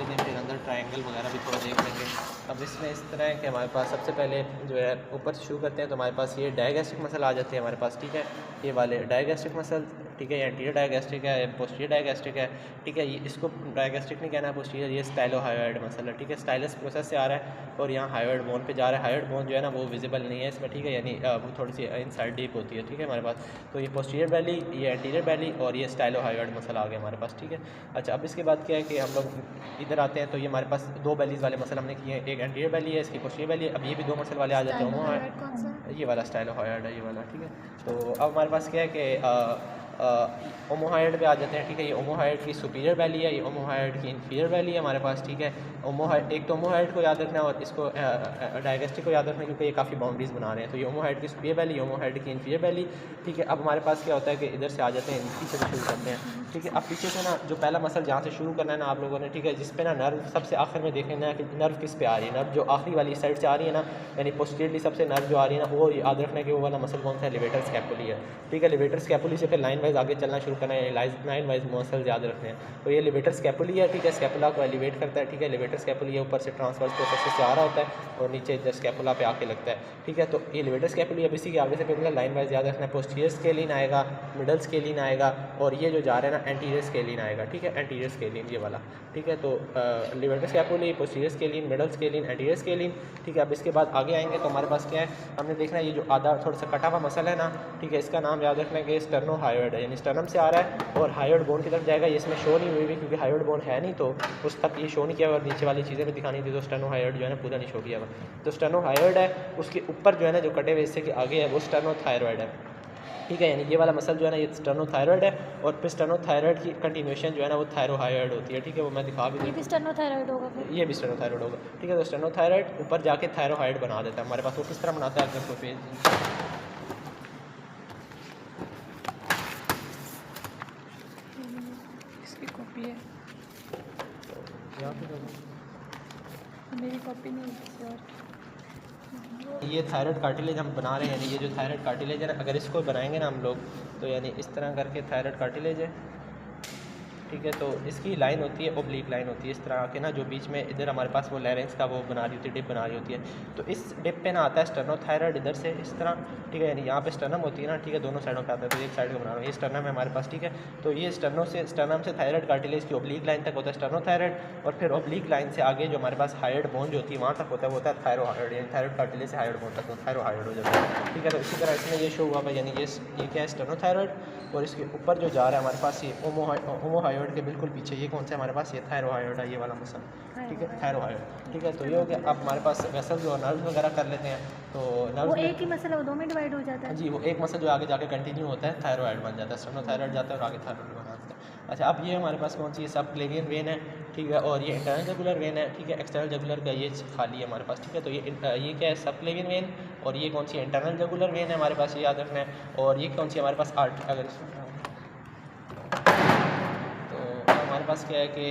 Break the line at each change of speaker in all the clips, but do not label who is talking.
लेते हैं, फिर अंदर ट्रायंगल वगैरह भी थोड़ा देख लेंगे। अब इसमें इस तरह है कि हमारे पास सबसे पहले जो है ऊपर से शुरू करते हैं, तो हमारे पास ये डायगैस्ट्रिक मसल आ जाते हैं हमारे पास, ठीक है। ये वाले डायगैस्ट्रिक मसल, ठीक है, एंटीरियर डायगैस्ट्रिक है, पोस्टीरियर डायगैस्ट्रिक है, ठीक है। ये इसको डायगैस्ट्रिक नहीं कहना है, पोस्टीरियर, ये स्टाइलोहायोइड मसल है, ठीक है। स्टाइलस प्रोसेस से आ रहा है और यहाँ हायोइड बोन पे जा रहा है। हायोइड बोन जो है ना वो विजिबल नहीं है इसमें, ठीक है, यानी वो थोड़ी सी इनसाइड डीप होती है, ठीक है हमारे पास। तो ये पोस्टीरियर बैली, ये एंटीरियर बैली और ये स्टाइलोहायोइड मसल आ गया हमारे पास, ठीक है। अच्छा, अब इसके बाद क्या है कि हम लोग इधर आते हैं, तो ये हमारे पास दो बैलीज वाले मसल हमने किए हैं, एक एंटीरियर बैली है, इसकी पोस्टीरियर बैली है। अब ये भी दो मसल वाले आ जाते हैं, ये वाला स्टाइलोहायोइड है, ये वाला, ठीक है। तो अब हमारे पास क्या है कि ओमोहाइड पे आ जाते हैं, ठीक है। ये ओमोहाइड की सुपीरियर वैली है, ये ओमोहाइड की इन्फीरियर वैली है हमारे पास, ठीक है। ओमोहाइड, एक तो ओमोहाइड को याद रखना है और इसको डायगेस्टिक को याद रखना है, क्योंकि ये काफ़ी बाउंड्रीज बना रहे हैं। तो ये ओमोहाइड की सुपीरियर वैली, ओमोहाइड की इन्फीरियर वैली, ठीक है। अब हमारे पास क्या होता है कि इधर से आ जाते हैं, पीछे से शुरू करते हैं, ठीक है। अब पीछे से ना जो पहला मसल जहाँ से शुरू करना है ना आप लोगों ने, ठीक है, जिस पे ना नर्व सबसे आखिर में देखना है कि नर्व किस पे आ रही है। नर्व जो आखिरी वाली साइड से आ रही है ना, यानी पोस्टीरियरली सबसे नर्व जो आ रही है ना, वो याद रखना है कि वो वाला मसल कौन सा है, लिवेटर स्कैपुली है, ठीक है। लिवेटर स्कैपुली से फिर लाइन वाइज आगे चलना शुरू करना है, लाइन वाइज मसल याद रखने हैं। तो ये लिवेटर स्कैपुली है, ठीक है, स्कैपुला को एलिवेट करता है, ठीक है। लिवेटर स्कैपुली है, ऊपर से ट्रांसवर्स प्रोसेस से आ रहा होता है और नीचे इधर स्कैपुला पे आके लगता है, ठीक है। तो ये लिवेटर स्कैपुली, अब इसी के आगे से फिर लाइन वाइज याद रखना है। पोस्टीरियर स्केलिन आएगा, मिडल स्केलिन आएगा और ये जो जा रहा है ना एंटीरियर स्केलिन आएगा, ठीक है, एंटीरियर स्केलिन ये वाला, ठीक है। तो levator स्कैपुली, posterior scalene, middle scalene, anterior scalene, ठीक है। अब इसके बाद आगे आएंगे तो हमारे पास क्या है, हमने देखना है ये जो आधा थोड़ा सा कटा हुआ मसल है ना, ठीक है, इसका नाम याद रखना है कि स्टर्नोहायोइड है, यानी स्टर्नम से आ रहा है और हायोइड बोन की तरफ जाएगा। ये इसमें शो नहीं हुई भी क्योंकि हायोइड बोन है नहीं, तो उस तक ये शो नहीं किया और नीचे वाली चीज़ें भी दिखानी थी, तो स्टर्नोहायोइड जो है ना पूरा नहीं शो किया हुआ। तो स्टर्नोहायोइड है, उसके ऊपर जो है ना जो कटे हुए हिस्से के आगे है वो स्टर्नोथायरॉइड है, ठीक है, यानी ये वाला मसल जो है ना ये स्टर्नोथायरॉइड है और फिर स्टर्नोथायरॉइड की कंटिन्यूएशन जो है ना वो थायरोहायोइड होती है, ठीक है। वो मैं दिखा भी दूँ,
ये भी स्टेनोथायरॉइड होगा फिर?
ये भी स्टेनोथायरॉइड होगा, ठीक है। तो स्टेनोथायरॉइड ऊपर जाके थायरोहाइड बना देता है हमारे पास। वो किस तरह बनाता है अगर कोई पेज,
इसकी कॉपी है,
यहाँ पे
मेरी कॉपी नहीं है किसी और की।
ये थायराइड कार्टिलेज हम बना रहे हैं, यानी ये जो थायराइड कार्टिलेज है ना, अगर इसको बनाएंगे ना हम लोग, तो यानी इस तरह करके थायराइड कार्टिलेज है, ठीक है। तो इसकी लाइन होती है, ओब्लिक लाइन होती है इस तरह के ना, जो बीच में इधर हमारे पास वो लैरिंक्स का वो बना रही होती है, डिप बना रही होती है। तो इस डिप पे ना आता है स्टर्नोथायरॉइड इधर से इस तरह, ठीक है, यानी यहाँ पे स्टर्नम होती है ना, ठीक है, दोनों साइडों पे आता है। तो एक साइड का बना रहा हूँ, ये स्टर्नम है हमारे पास, ठीक है। तो ये स्टर्नम से थायराइड कार्टिलेज की ओब्लिक लाइन तक होता है स्टर्नोथायरॉइड, और फिर ओब्लिक लाइन से आगे जो हमारे पास हायोइड बोन जो होती है वहाँ तक होता है, वो होता है थायरोहायोइड, यानी थायराइड कार्टिलेज से हायोइड बोन तक थायरोहायोइड हो जाता है, ठीक है। तो इसी तरह इसमें ये शो हुआ है, यानी ये क्या है, स्टर्नोथायरॉइड, और इसके ऊपर जो जा रहा है हमारे पास ये ओमोहायोइड के बिल्कुल पीछे ये कौन सा है हमारे पास, ये थायरोहायोइड है, ये वाला मसल, ठीक है, थायरोहायोइड, ठीक है। तो ये हो गया। अब हमारे पास वेसल्स और नर्व्स वगैरह कर लेते हैं। तो
वो
नर्व्स
एक ही मसल है, वो दो में डिवाइड हो जाता है?
जी, वो एक मसल जो आगे जाके कंटिन्यू होता है थायरोइड बन जाता है, स्टेनोथायरॉइड जाता है और आगे थायरॉइड बना देता है। अच्छा, अब ये हमारे पास कौन सी है, सब क्लेवियन वेन है, ठीक है, और ये इंटरनल जगुलर वेन है, ठीक है। एक्सटर्नल जगुलर का ये खाली है हमारे पास, ठीक है। तो ये क्या है, सब क्लेवियन वेन, और ये कौन सी इंटरनल जगुलर वेन है हमारे पास, ये याद रखना है। और ये कौन सी हमारे पास आर्ट, अगर तो हमारे पास क्या है कि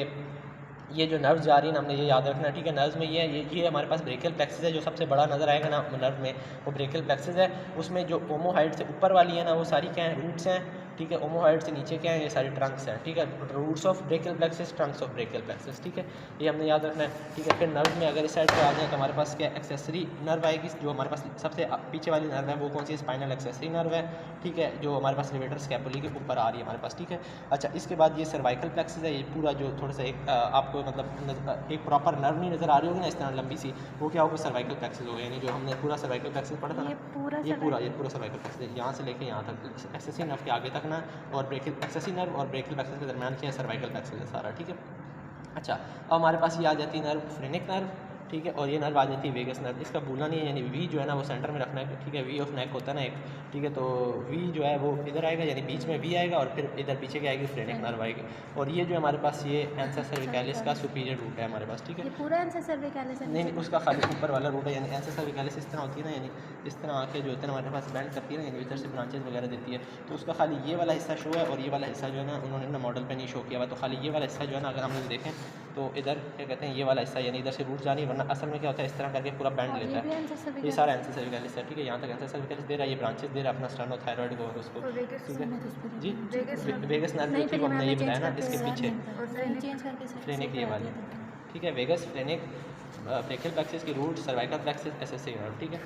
ये जो नर्व जा रही है ना, हमने ये याद रखना है, ठीक है। नर्व्स में ये हमारे पास ब्रेकियल प्लेक्सिस है, जो सबसे बड़ा नज़र आएगा ना नर्व में, वो ब्रेकियल प्लेक्सिस है। उसमें जो ओमोहाइड से ऊपर वाली है ना वो सारी क्या है, रूट्स हैं, ठीक है। ओमोहाइड से नीचे क्या है, ये सारी ट्रंक्स हैं, ठीक है। Roots of brachial plexus, trunks of brachial plexus, ठीक है, ये हमने याद रखना है, ठीक है। फिर नर्व में अगर इस साइड पर आ जाए तो हमारे पास क्या एक्सेसरी नर्व आएगी, जो हमारे पास सबसे पीछे वाली नर्व है वो कौन सी, स्पाइनल एक्सेसरी नर्व है, ठीक है, जो हमारे पास लिवेटर स्कैपुली के ऊपर आ रही है हमारे पास, ठीक है। अच्छा, इसके बाद ये सर्वाइकल प्लेक्सिस है, ये पूरा जो थोड़ा सा एक आपको मतलब एक प्रॉपर नर्व नहीं नज़र आ रही होगी ना इस तरह लंबी सी, वो क्या होगा, सर्वाइकल प्लेक्सिस होगा, यानी जो हमने पूरा सर्वाइकल प्लेक्सिस पढ़ा था ना, ये पूरा सर्वाइकल प्लेक्सिस यहाँ से लेके यहाँ तक एक्सेसरी नर्व के आगे तक ना, और एक्सेसरी नर्व और ब्रेकियल प्लेक्सिस के दरमियान क्या है, सर्वाइकल प्लेक्सिस है सारा, ठीक है। अच्छा, अब हमारे पास ये आ जाती है नर्व फ्रेनिक नर्व, ठीक है, और ये नर्व आ जाती है वेगस नर्व। इसका भूलना नहीं है, यानी वी जो है ना वो सेंटर में रखना है, ठीक है। वी ऑफ नेक होता है ना एक, ठीक है। तो वी जो है वो इधर आएगा, यानी बीच में वी आएगा, और फिर इधर पीछे क्या आएगी, फ्रेनिक नर्व आएगी। और ये जो हमारे पास ये एंसा सर्विकैलिस का सुपीरियर रूट है हमारे पास, ठीक है।
ये पूरा एंसा सर्विकैलिस है?
नहीं, उसका खाली ऊपर वाला रूट है, यानी एंसा सर्विकैलिस इस तरह होती है ना, यानी इस तरह आके जो होते हैं हमारे पास बेंड करती है ना, यानी इधर से ब्रांचेज वगैरह देती है, तो उसका खाली ये वाला हिस्सा शो है, और ये वाला हिस्सा जो है ना उन्होंने ना मॉडल पे नहीं शो किया हुआ। तो खाली ये वाला हिस्सा जो है ना अगर हम लोग देखें तो इधर क्या कहते हैं, ये वाला हिस्सा यानी इधर से रूट जानी, वरना असल में क्या होता है इस तरह करके पूरा बैंड लेता है। ये सारा एंसा सर्विकैलिस है, ठीक है, यहाँ तक एंसा सर्विकैलिस दे रहा है, ये ब्रांचेस दे रहा है अपना स्टेनोथायरॉइड को और उसको, ठीक है जी। वेगस नर्व जो थी वो हमने ये बताया ना इसके पीछे, फ्रेनिक ये वाली, ठीक है, वेगस, फ्लेनिक, ब्रेकियल प्लेक्सिस की रूट, सर्वाइकल प्लेक्सिस, एसेसिव नर्व, ठीक है।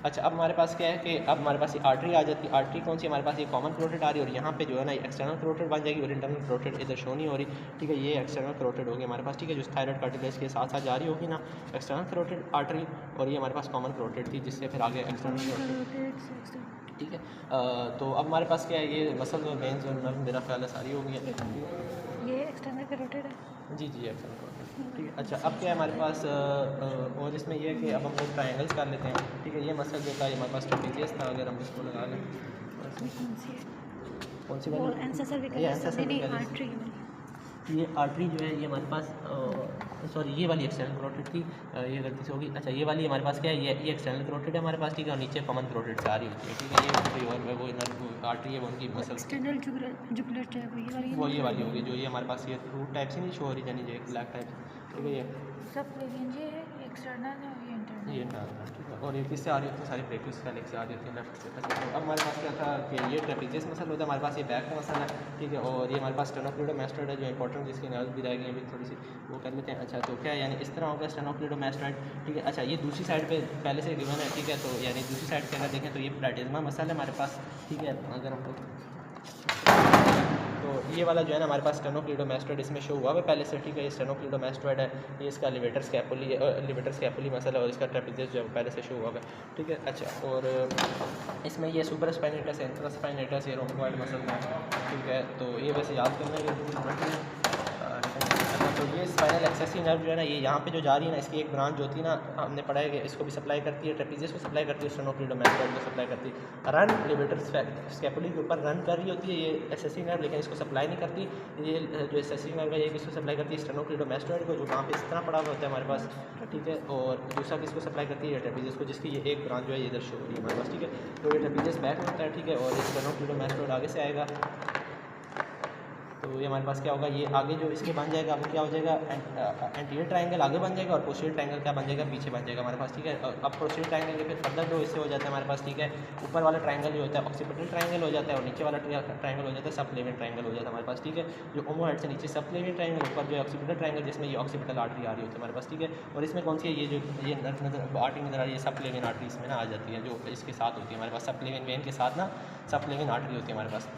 अच्छा, अब हमारे पास क्या है कि अब हमारे पास ये आर्टरी आ जाती है। आर्टरी कौन सी हमारे पास, ये कॉमन करोटेड आ रही है और यहाँ पे जो है ना एक्सटर्नल करोटेड बन जाएगी और इंटरनल करोटेड इधर शो नहीं हो रही, ठीक है। ये एक्सटर्नल करोटेड होगी हमारे पास, ठीक है, जो थायराइड कार्टिलेज के साथ साथ जा रही होगी ना एक्सटर्नल करोटेड आर्टरी, और ये हमारे पास कॉमन करोटेड थी जिससे फिर आगे एक्सटर्नल करोटेड, ठीक है। तो अब हमारे पास क्या है, ये मसल और वेन्स और नर्व मेरा ख्याल है सारी हो गई है।
ये एक्सटर्नल करोटेड है।
जी जी, एक्सटर्नल करोटेड, ठीक है। अच्छा, अब क्या है हमारे पास और इसमें ये है कि अब हम लोग ट्रायंगल्स कर लेते हैं, ठीक है। ये मसल जो था ये हमारे पास ट्रेपेजियस था, अगर हम इसको लगा लें कौन सी वाली, ये एंसेसर
आर्टरी।
ये आर्टरी जो है ये हमारे पास सॉरी ये वाली एक्सटर्नल करोटेड थी, ये गलती से होगी। अच्छा, ये वाली हमारे पास क्या है, ये एक्सटर्नल करोटेड है हमारे पास, ठीक है, और नीचे कॉमन करोटेड से आ रही होती है, ठीक है। ये कोई और वो इनर आर्टरी है वो उनकी मसल
एक्सटर्नल जुगुलर टैब
वो ये वाली होगी जो ये हमारे पास ये रूट टाइप से नहीं शो हो रही, यानी ये ब्लैक टाइप, ठीक है। ये
सब ये है एक्सटर्नल है और ये इंटरनल,
ठीक है। और ये किससे आ रही होती है, सारी ब्रेकियस फेलिक्स से आ रही होती है लेफ्ट से। अच्छा, तो अब हमारे पास क्या था कि ये ट्रेपेजियस मसल होता है हमारे पास, ये बैक का मसल है, ठीक है। और ये हमारे पास स्टेनोक्लेडोमास्टोइड है जो इंपॉर्टेंट जिसकी नर्व भी रह गई है थोड़ी सी, वो कर लेते हैं। अच्छा, तो क्या है यानी इस तरह होगा स्टेनोक्लेडोमास्टोइड, ठीक है। अच्छा, ये दूसरी साइड पे पहले से गिवन है, ठीक है। तो यानी दूसरी साइड के अंदर देखें तो ये प्लैटिज्मा मसल है हमारे पास, ठीक है। अगर हम तो ये वाला जो है ना हमारे पास स्टेनोक्लेडोमास्टोइड इसमें शो हुआ है पहले से, ठीक है। ये स्टेनोक्लेडोमास्टोइड है, ये इसका लिवेटर स्कैपुली मसल है और इसका ट्रेपेजियस जो है पहले से शो हुआ है, ठीक है। अच्छा, और इसमें ये सुपरस्पाइनेटस है, इंट्रास्पाइनेटस, ये रोम्बॉइड मसल है, ठीक है। तो ये वैसे याद करने की जरूरत है। तो ये स्पाइनल एक्सेसिव नर्व जो है ना ये यहाँ पे जो जा रही है ना इसकी एक ब्रांच जो होती है ना, हमने पढ़ा है कि इसको भी सप्लाई करती है, ट्रेपेजियस को सप्लाई करती है, स्टेनोक्लेडोमास्टोइड को सप्लाई करती है। रन लिवेटर स्कैपुली के ऊपर रन कर रही होती है ये एक्सेसिव नर्व, लेकिन इसको सप्लाई नहीं करती। ये जो एक्सेसिव नर्व है ये किसको सप्लाई करती है, स्टेनोक्लेडोमास्टोइड को, जो वहाँ पे इस तरह पड़ा हुआ होता है हमारे पास, ठीक है। और दूसरा किसको सप्लाई करती है, ट्रेपेजियस को, जिसकी ये एक ब्रांच जो है ये इधर शो हो रही है हमारे पास, ठीक है। तो ये ट्रेपेजियस बैक में होता है, ठीक है, और स्टेनोक्लेडोमास्टोइड आगे से आएगा। तो ये हमारे पास क्या होगा, ये आगे जो इसके बन जाएगा, अब क्या हो जाएगा, एंटीरियर ट्रायंगल आगे बन जाएगा और पोस्टीरियर ट्रायंगल क्या बन जाएगा, पीछे बन जाएगा हमारे पास, ठीक है। अब पोस्टीरियर ट्रायंगल के फिर फर्दर जो इससे हो जाता है हमारे पास, ठीक है। ऊपर वाला ट्रायंगल जो होता है ऑक्सीपिटल ट्रायंगल हो जाता है और नीचे वाला ट्रायंगल हो जाता है सबक्लेवियन ट्रायंगल हो जाता है हमारे पास, ठीक है। जो ओमोहेड से नीचे सबक्लेवियन ट्रायंगल, ऊपर जो है ऑक्सीपिटल ट्रायंगल जिसमें ये ऑक्सीपिटल आर्टरी आ रही होती है हमारे पास, ठीक है। और इसमें कौन सी है, ये जो ये नजर आर्टरी नजर आ रही है सबक्लेवियन आर्टरी इसमें ना आ जाती है, जो इसके साथ होती है हमारे पास, सबक्लेवियन वेन के साथ ना सबक्लेवियन आर्टरी होती है हमारे पास,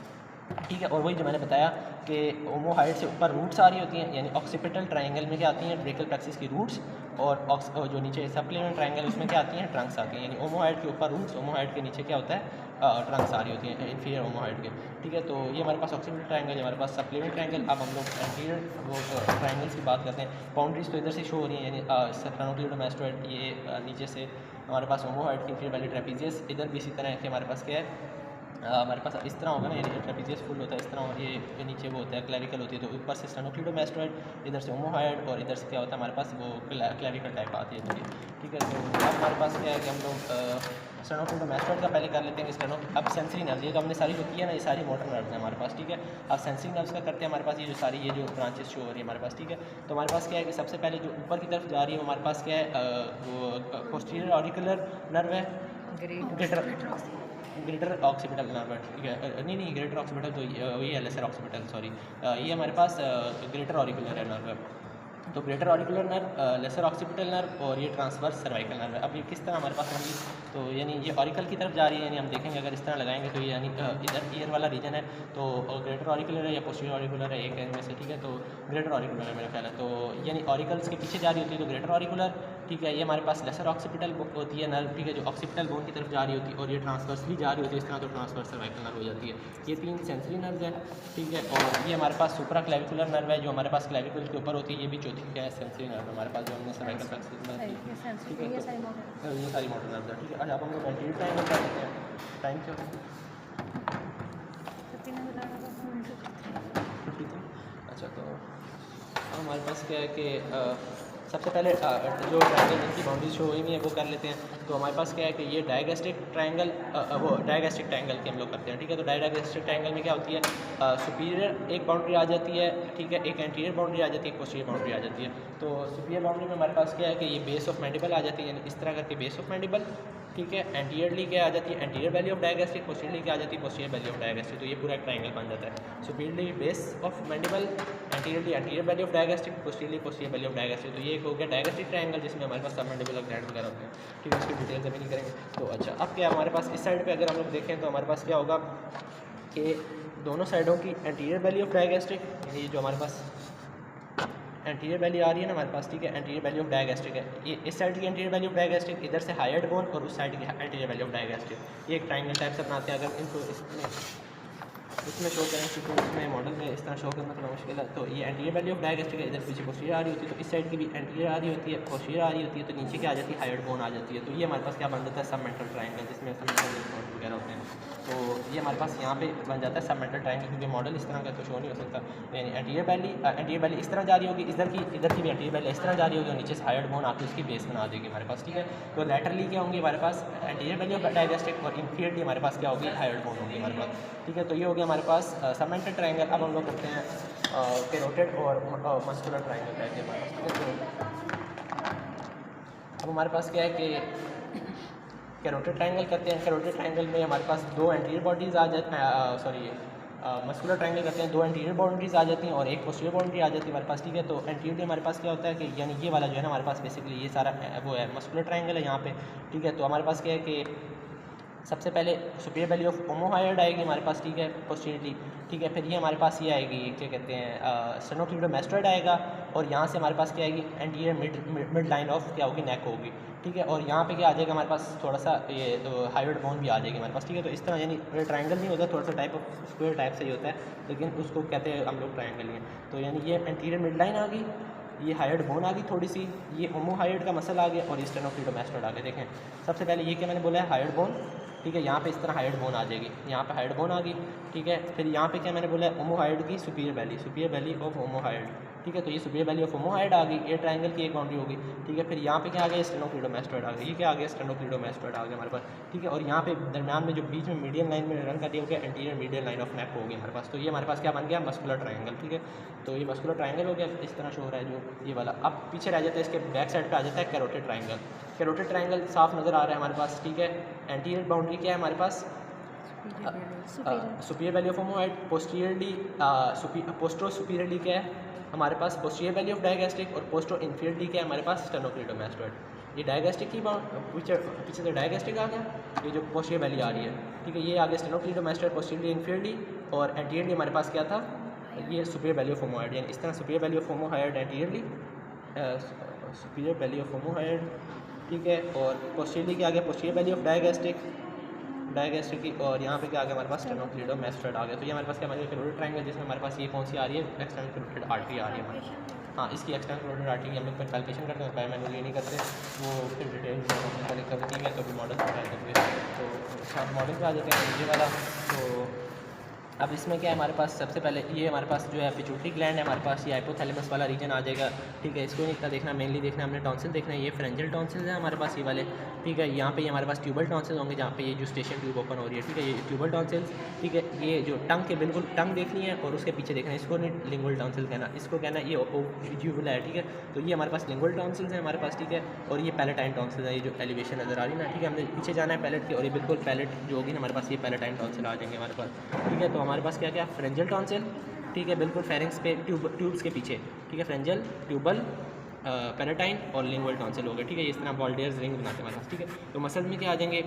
ठीक है। और वही जो मैंने बताया कि ओमोहाइड से ऊपर रूट्स आ रही होती हैं, यानी ऑक्सीपिटल ट्रायंगल में क्या आती हैं, ब्रेकियल प्लेक्सिस की रूट्स, और जो नीचे सबक्लेवियन ट्रायंगल उसमें क्या आती हैं, ट्रंक्स आती हैं। यानी ओमोहाइड के ऊपर रूट्स, ओमोहाइड के नीचे क्या होता है, ट्रंक्स आ रही होती हैं इंफीरियर ओमोहाइड के, ठीक है। तो ये हमारे पास ऑक्सीपिटल ट्रायंगल है, हमारे पास सबक्लेवियन ट्रायंगल। अब हम लोग एंटीरियर वो ट्रायंगल्स की बात करते हैं। बाउंड्रीज तो इधर से शो हो रही हैं, यानी स्टेनोक्लेडोमास्टोइड ये नीचे से हमारे पास ओमोहाइड की इंफीरियर वैली ट्रेपेजियस, इधर भी इसी तरह है कि हमारे पास क्या है, हमारे पास इस तरह होगा ना, यानी ट्रेपेजियस फुल होता है इस तरह, ये नीचे वो होता है क्लेविकल होती है, तो ऊपर से स्टेनोक्लेडोमास्टोइड, इधर से ओमोहाइड और इधर से क्या होता है हमारे पास वो क्लेविकल टाइप आती है थोड़ी, ठीक है। तो अब हमारे पास क्या है कि हम लोग स्टेनोक्लेडोमास्टोइड का पहले कर लेते हैं। अब सेंसरी नर्व, ये तो हमने सारी जो की है ना ये सारी मोटर नर्व है हमारे पास, ठीक है। अब सेंसरी नर्व्स का करते हैं हमारे पास, ये जो सारी ये जो ब्रांचेस शो हो रही है हमारे पास, ठीक है। तो हमारे पास क्या है कि सबसे पहले जो ऊपर की तरफ जा रही है हमारे पास क्या है, वो पोस्टीरियर ऑरिकुलर नर्व है, ग्रेटर ऑक्सीपिटल नर्व है, ठीक है। नहीं ग्रेटर ऑक्सीपिटल तो वही है, लेसर ऑक्सीपिटल, सॉरी, ये हमारे पास ग्रेटर ऑरिकुलर है नर्व है। तो greater auricular nerve, lesser occipital nerve और ये ट्रांसवर्स सर्वाइकल नर्व है। अब ये किस तरह हमारे पास होंगी, तो यानी ये ऑरिकल की तरफ जा रही है, यानी हम देखेंगे अगर इस तरह लगाएंगे तो ये यानी इधर ईयर वाला रीजन है, तो ग्रेटर ऑरिकुलर है या पोस्टीरियर ऑरिकुलर है, एक इनमें से, ठीक है। तो ग्रेटर ऑरिकुलर है मेरा ख्याल है, तो यानी ऑरिकल्स के पीछे जा रही होती है तो ग्रेटर ऑरिकुलर, ठीक है। ये हमारे पास लेसर ऑक्सीपिटल होती है नर्व, ठीक है, जो ऑक्सीपिटल बोन की तरफ जा रही होती है और ये ट्रांसवर्सली जा रही होती है इस तरह, तो ट्रांसवर्स सर्वाइकल नर्व हो जाती है। ये 3 सेंसरी नर्व हैं, ठीक है। और ये हमारे पास सुप्रा क्लेविकुलर नर्व है जो हमारे पास क्लेविकुल के ऊपर होती है, ये भी चौथी क्या है, सेंसरी नर्व हमारे पास जो हमने सर्वाइकल प्लेक्सिस में थी, ठीक है। तो ये सारी मोटर नर्व है, ठीक है। आज आप हम लोग एंटीरियर ट्रायंगल कर लेते हैं। टाइम क्या होगा, ठीक है। अच्छा, तो हमारे पास क्या है कि सबसे पहले जो ट्रायंगल जिनकी बाउंड्री शो हुई है वो कर लेते हैं। तो हमारे पास क्या है कि ये डायगैस्ट्रिक ट्रायंगल, वो डायगैस्ट्रिक ट्रायंगल की हम लोग करते हैं, ठीक है। तो डायगैस्ट्रिक ट्रायंगल में क्या होती है, सुपीरियर एक बाउंड्री आ जाती है, ठीक है, एक एंटीरियर बाउंड्री आ जाती है, एक पोस्टीरियर बाउंड्री आ जाती है। तो सुपीरियर बाउंड्री में हमारे पास क्या है कि ये बेस ऑफ मैंडिबल आ जाती है, यानी इस तरह करके बेस ऑफ मैंडिबल, ठीक है। एंटीरियरली क्या आ जाती है, anterior valley of digastric, posteriorly क्या आ जाती है, पोस्टीरियर वैली ऑफ डायगैस्ट्रिक। तो ये पूरा एक ट्रायंगल बन जाता है। Superiorly base of mandible, anteriorly anterior valley of digastric, posteriorly posterior belly of digastric. तो ये एक हो गया डायगेस्टिक ट्रायंगल जिसमें हमारे पास सबमंडिबुलर ग्लैंड वगैरह होते हैं, ठीक है, उसकी डिटेल्स अभी नहीं करेंगे। तो अच्छा, अब क्या हमारे पास इस साइड पे अगर हम लोग देखें तो हमारे पास क्या होगा कि दोनों साइडों की एंटीरियर वैली ऑफ डायगेस्ट्रिक, यानी ये जो हमारे पास एंटीरियर वैली आ रही है ना हमारे पास, ठीक है, एंटीरियर वैली ऑफ डायगेस्ट्रिक है, ये इस साइड की एंटीरियर वैली ऑफ डायगेस्ट्रिक, इधर से हायर्ड बोन और उस साइड की एंटीरियर वैली ऑफ डायगेस्ट्रिक, ये एक ट्रायंगल टाइप से बनाते हैं। अगर इनको इसमें शो करें क्योंकि इसमें मॉडल में इस तरह शो करना थोड़ा मुश्किल है। तो ये एंटीरियर वैली ऑफ डायगेस्ट्रिक है, इधर पीछे पोस्टीरियर आ रही होती है, तो इस साइड की भी एंटीरियर आ रही होती है, पोस्टीरियर आ रही होती है, तो नीचे क्या आ जाती है, हायर्ड बोन आ जाती है। तो ये हमारे पास क्या बन जाता है, सबमेंटल ट्रायंगल, जिसमें सबमेंटल वगैरह होते हैं। तो ये हमारे पास यहाँ पे बन जाता है सबमेंटल ट्रायंगल, क्योंकि मॉडल इस तरह का तो शो नहीं हो सकता। यानी एंटीरियर वैली इस तरह जा रही होगी, इधर की भी एंटीरियर वैली इस तरह जा रही होगी, और नीचे से हायर्ड बोन आके उसकी बेस बना देगी हमारे पास, ठीक है। तो लेटरली क्या होंगी हमारे पास एंटीरियर वैली ऑफ डायगेस्ट्रिक, और इंफीरियरली हमारे पास क्या होगी, हायर्ड बोन होगी हमारे पास, ठीक है। तो ये हो गया हमारे पास सबमेंटल ट्रायंगल। अब हम लोग करते हैं कैरोटिड और मस्कुलर ट्रायंगल कहते हैं हमारे पास, ठीक है। अब हमारे पास क्या है कि कैरोटिड ट्रायंगल करते हैं। कैरोटिड ट्रायंगल में हमारे पास दो एंटीरियर बॉडीज़ आ जाती हैं, मस्कुलर ट्रायंगल करते हैं, दो एंटीरियर बाउंड्रीज आ जाती हैं और एक पोस्टीरियर बाउंड्री आ जाती है हमारे पास, ठीक है। तो एंटीरियर हमारे पास क्या होता है कि यानी ये वाला जो है ना हमारे पास बेसिकली ये सारा वो है मस्कुलर ट्रायंगल है यहाँ पे, ठीक है। तो हमारे पास क्या है कि सबसे पहले सुपीरियर वैली ऑफ ओमोहायड आएगी हमारे पास, ठीक है, पोस्टीरियरली, ठीक है। फिर ये हमारे पास ये आएगी क्या कहते हैं स्टेनोक्लीडोमास्टोइड आएगा, और यहाँ से हमारे पास क्या आएगी एंटीरियर मिड लाइन ऑफ क्या होगी, नेक होगी, ठीक है। और यहाँ पे क्या आ जाएगा हमारे पास थोड़ा सा ये हाइब्रिड बोन भी आ जाएगी हमारे पास, ठीक है। तो इस तरह यानी ट्रायंगल नहीं होता, थोड़ा सा टाइप ऑफ स्क्वायर टाइप से ही होता है, लेकिन उसको कहते हैं हम लोग ट्रायंगल ही है। तो यानी ये एंटीरियर मिड लाइन आ गई, ये हायर्ड बोन आ गई थोड़ी सी, ये ओमोहायड का मसल आ गया, और ये स्टेनोक्लीडोमास्टोइड आ गया। देखें सबसे पहले ये क्या मैंने बोला है, हायर्ड बोन, ठीक है। यहाँ पे इस तरह हायर्ड बोन आ जाएगी, यहाँ पे हायर्ड बोन आ गई, ठीक है। फिर यहाँ पे क्या मैंने बोला है, ओमोहायड की सुपीरियर वैली ऑफ ओमोहायड, ठीक है। तो ये सुपीरियर वैली ऑफ ओमोहायड आ गई, ये ट्रायंगल की एक बाउंड्री होगी, ठीक है। फिर यहाँ पे क्या आ गया, स्टेनोक्लीडोमास्टोइड आ गया, ये क्या आ गया, स्टेनोक्लीडोमास्टोइड आ गया हमारे पास, ठीक है। और यहाँ पे दरम्यान में जो बीच में मीडियम लाइन में रन कर दिया हो गया, anterior medium line of neck हो गई हमारे पास। तो ये हमारे पास क्या बन गया, मस्कुलर ट्रायंगल, ठीक है। तो ये मस्कुलर ट्रायंगल हो गया, इस तरह शो हो रहा है जो ये वाला। अब पीछे रह जाता है, इसके बैक साइड पे आ जाता है कैरोटिड ट्रायंगल। कैरोटिड ट्रायंगल साफ नज़र आ रहा है हमारे पास, ठीक है। एंटीरियर बाउंड्री क्या है हमारे पास, superior belly of omohyoid, posteriorly postero superiorly क्या है हमारे पास, पोस्टीरियर वैली ऑफ डायगेस्ट्रिक, और पोस्टरो इन्फीरियरली क्या है हमारे पास, स्टेनोक्लीडोमास्टोइड। ये डायगेस्ट्रिक की पीछे से डायगेस्ट्रिक आ गया, ये जो पोस्टीरियर वैली आ रही है, ठीक है। ये आ गया स्टेनोक्लीडोमास्टोइड, पोस्टीरियरली इन्फीरियरली, और एंटीरियरली हमारे पास क्या था, ये सुपीरियर वैली ऑफ ओमोहायड। यानी इस तरह superior belly of omohyoid anteriorly, superior belly of omohyoid, ठीक है। और पोस्टीरियरली क्या आ गया, पोस्टीरियर वैली ऑफ डायगेस्ट्रिक की, और यहाँ पे क्या आ गया हमारे पास, स्टेनोक्लीडोमास्टोइड आ गया। तो ये हमारे पास क्या हमारे कैरोटिड ट्रायंगल, जिसमें हमारे पास ये कौन सी आ रही है, एक्सटर्नल कैरोटिड आर्टरी आ रही है हमारे, हाँ, इसकी एक्सटर्नल कैरोटिड आर्टरी हम लोग कैलकुलेशन करते हैं, पहले मैनुअली नहीं करते, वो फिर डिटेल पहले करती है, कभी मॉडल पर ट्राई करते हैं। तो मॉडल पर आ जाते हैं ये वाला। तो अब इसमें क्या है हमारे पास, सबसे पहले ये हमारे पास जो है पिट्यूटरी ग्लैंड है हमारे पास, ये हाइपोथैलेमस वाला रीजन आ जाएगा, ठीक है। इसको नहीं इतना देखना, मेनली देखना हमने टॉन्सिल देखना है, ये फ्रेंजल टॉन्सिल्स है हमारे पास ये वाले, ठीक है। यहाँ पे ये हमारे पास ट्यूबल टॉन्सिल्स होंगे, जहाँ पे ये जो स्टेशन ट्यूब ओपन हो रही है, ठीक है, ये ट्यूबल टॉन्सिल्स, ठीक है। ये जो टंग के बिल्कुल टंग देखनी है और उसके पीछे देखना है, इसको नहीं लिंगुअल टॉन्सिल कहना, इसको कहना है ये ट्यूबुला है, ठीक है। तो ये हमारे पास लिंगुअल टॉन्सिल्स हैं हमारे पास, ठीक है। और ये पैलेटाइन टॉन्सिल्स है, ये जो एलिवेशन नज़र आ रही है ना, ठीक है। हमने पीछे जाना है पैलेट के, और ये बिल्कुल पैलेट जो होगी ना हमारे पास, ये पैलेटाइन टॉन्सिल आ जाएंगे हमारे पास, ठीक है। तो हमारे पास क्या क्या फ्रेंजल टॉन्सिल, ठीक है, बिल्कुल फेरिंग्स पे ट्यूब्स के पीछे, ठीक है, फ्रेंजल, ट्यूबल, पैलेटाइन और लिंगुअल टॉन्सिल हो गए, ठीक है। इस तरह बॉल्डेयर्स रिंग बनाते हैं हमारे पास, ठीक है। तो मसल में क्या आ जाएंगे,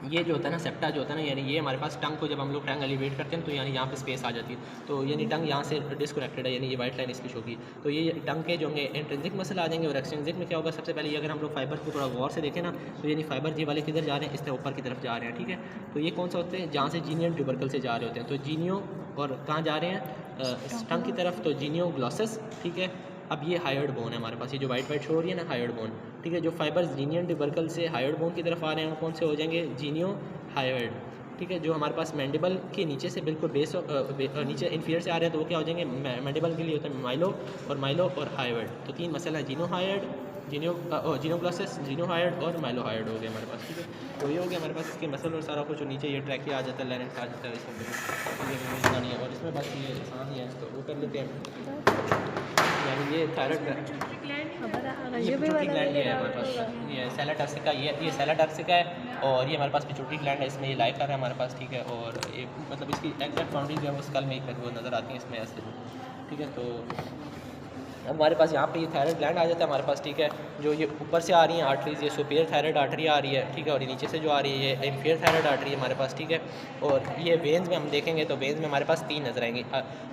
ये जो होता है ना सेप्टा जो होता है ना, यानी ये हमारे पास टंग को जब हम लोग टंग एलिवेट करते हैं तो यानी यहाँ पे स्पेस आ जाती है, तो यानी टंग यहाँ से डिस्कनेक्टेड है, यानी ये वाइट लाइन इसकी शो की। तो ये टंग के जो होंगे इंट्रिंसिक मसल आ जाएंगे, और एक्सट्रिंसिक में क्या होगा, सबसे पहले ये अगर हम लोग फाइबर को थोड़ा गौर से देखें ना, तो यानी फाइबर जी वाले किधर जा रहे हैं, इससे ऊपर की तरफ जा रहे हैं, ठीक है। तो ये कौन सा होते हैं, जहाँ से जीनियम ट्यूबरकल से जा रहे होते हैं, तो जीनियो और कहाँ जा रहे हैं, टंग की तरफ, तो जीनियो ग्लॉसस, ठीक है। अब ये हायर्ड बोन है हमारे पास, ये जो वाइट वाइट शो हो रही है ना, हायर्ड बोन, ठीक है। जो फाइबर्स जीनियम ट्यूबरकल से हायर्ड बोन की तरफ आ रहे हैं, कौन से हो जाएंगे, जीनियो हायर्ड, ठीक है। जो हमारे पास मैंडिबल के नीचे से बिल्कुल नीचे इन्फीरियर से आ रहे हैं, तो वो क्या हो जाएंगे, मैंडिबल के लिए होता है माइलो और हायर्ड। तो तीन मसल है, जीनो हायर्ड, जीनोग्लॉसस, जीनो हायर्ड और माइलो हायर्ड हो गया हमारे पास, ठीक है। तो ये हो गया हमारे पास इसके मसल और सारा कुछ, नीचे ये ट्रैकिया आ जाता है, लैरिंक्स आ जाता है, इसमें नहीं है, और इसमें बस ये आसान ही है, तो वो कर लेते हैं। यानी ये थायराइड ये पिट्यूटरी ग्लैंड है हमारे पास, ये सेला टर्सिका, ये सेला टर्सिका है, और ये हमारे पास पिट्यूटरी ग्लैंड है, इसमें ये लाई कर रहा है हमारे पास, ठीक है। और ये मतलब इसकी एग्जैक्ट बाउंड्री जो है वो स्कल में ही वो नज़र आती है इसमें ऐसे, ठीक है। तो अब हमारे पास यहाँ पे ये थायराइड ग्लैंड आ जाता है हमारे पास, ठीक है। जो ये ऊपर से आ रही हैं आर्टरीज, ये सुपीरियर थायराइड आर्टरी आ रही है, ठीक है, और ये नीचे से जो आ रही है ये इंफीरियर थायराइड आर्टरी है हमारे पास, ठीक है। और ये वेन्स में हम देखेंगे तो वेन्स में हमारे पास 3 नज़र आएंगी,